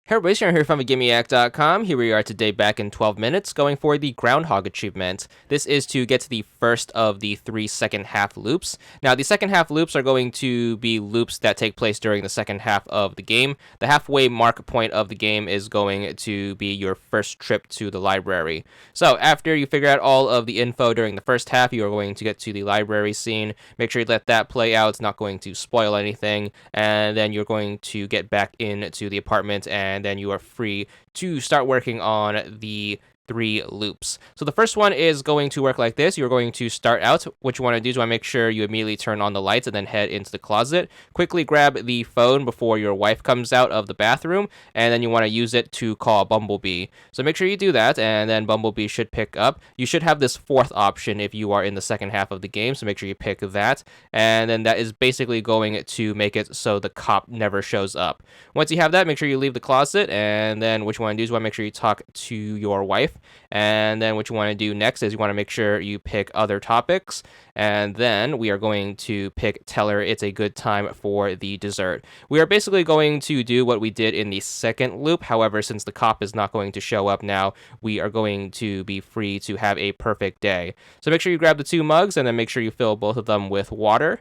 Hey everybody, Sharon here from VidGamiac.com. Here we are today back in 12 minutes going for the Groundhog achievement. This is to get to the first of the 3 second half loops. Now, the second half loops are going to be loops that take place during the second half of the game. The halfway mark point of the game is going to be your first trip to the library. So, after you figure out all of the info during the first half, you are going to get to the library scene. Make sure you let that play out. It's not going to spoil anything. And then you're going to get back into the apartment and then you are free to start working on the 3 loops. So the first one is going to work like this. You're going to start out. What you want to do is make sure you immediately turn on the lights and then head into the closet. Quickly grab the phone before your wife comes out of the bathroom, and then you want to use it to call Bumblebee. So make sure you do that, and then Bumblebee should pick up. You should have this fourth option if you are in the second half of the game, so make sure you pick that, and then that is basically going to make it so the cop never shows up. Once you have that, make sure you leave the closet, and then what you want to do is make sure you talk to your wife. And then what you want to do next is you want to make sure you pick other topics. And then we are going to pick tell her it's a good time for the dessert. We are basically going to do what we did in the second loop. However, since the cop is not going to show up now, we are going to be free to have a perfect day. So make sure you grab the 2 mugs and then make sure you fill both of them with water.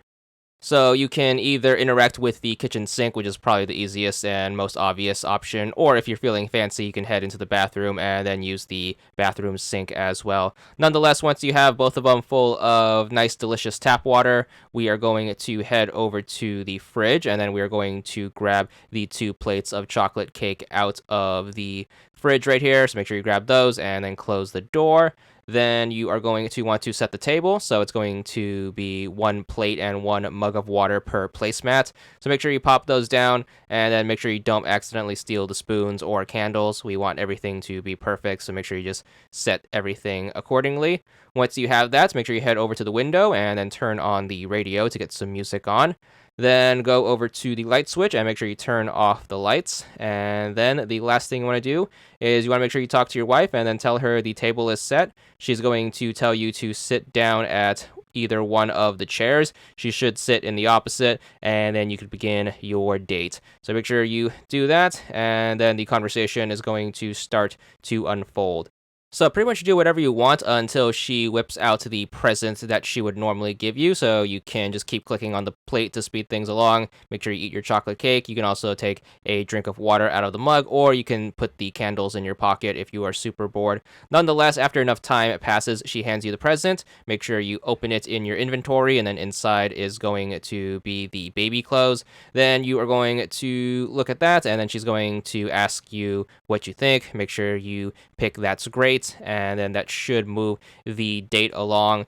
So you can either interact with the kitchen sink, which is probably the easiest and most obvious option, or if you're feeling fancy, you can head into the bathroom and then use the bathroom sink as well. Nonetheless, once you have both of them full of nice, delicious tap water, we are going to head over to the fridge, and then we are going to grab the 2 plates of chocolate cake out of the fridge right here. So make sure you grab those and then close the door. Then you are going to want to set the table. So it's going to be 1 plate and 1 mug of water per placemat. So make sure you pop those down and then make sure you don't accidentally steal the spoons or candles. We want everything to be perfect. So make sure you just set everything accordingly. Once you have that, make sure you head over to the window and then turn on the radio to get some music on. Then go over to the light switch and make sure you turn off the lights. And then the last thing you want to do is you want to make sure you talk to your wife and then tell her the table is set. She's going to tell you to sit down at either one of the chairs. She should sit in the opposite, and then you can begin your date. So make sure you do that, and then the conversation is going to start to unfold. So pretty much do whatever you want until she whips out the present that she would normally give you. So you can just keep clicking on the plate to speed things along. Make sure you eat your chocolate cake. You can also take a drink of water out of the mug, or you can put the candles in your pocket if you are super bored. Nonetheless, after enough time passes, she hands you the present. Make sure you open it in your inventory, and then inside is going to be the baby clothes. Then you are going to look at that, and then she's going to ask you what you think. Make sure you pick that's great, and then that should move the date along.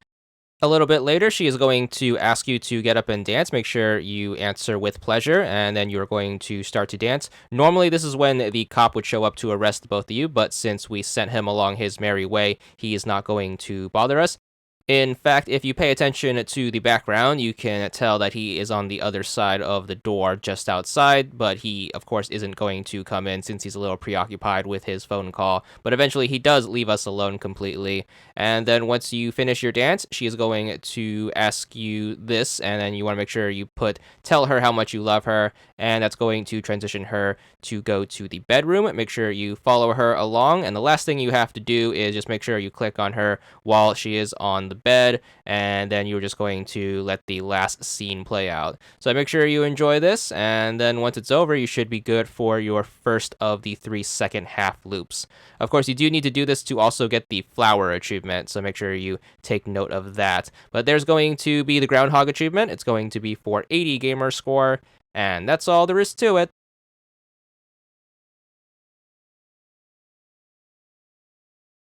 A little bit later, she is going to ask you to get up and dance. Make sure you answer with pleasure, and then you're going to start to dance. Normally, this is when the cop would show up to arrest both of you, but since we sent him along his merry way, he is not going to bother us. In fact, if you pay attention to the background, you can tell that he is on the other side of the door just outside, but he, of course, isn't going to come in since he's a little preoccupied with his phone call. But eventually, he does leave us alone completely. And then once you finish your dance, she is going to ask you this, and then you want to make sure you tell her how much you love her, and that's going to transition her to go to the bedroom. Make sure you follow her along, and the last thing you have to do is just make sure you click on her while she is on the bed, and then you're just going to let the last scene play out. So make sure you enjoy this, and then once it's over, you should be good for your first of the 3 second half loops. Of course, you do need to do this to also get the flower achievement, so make sure you take note of that. But there's going to be the Groundhog achievement. It's going to be for 80 gamer score, and that's all there is to it.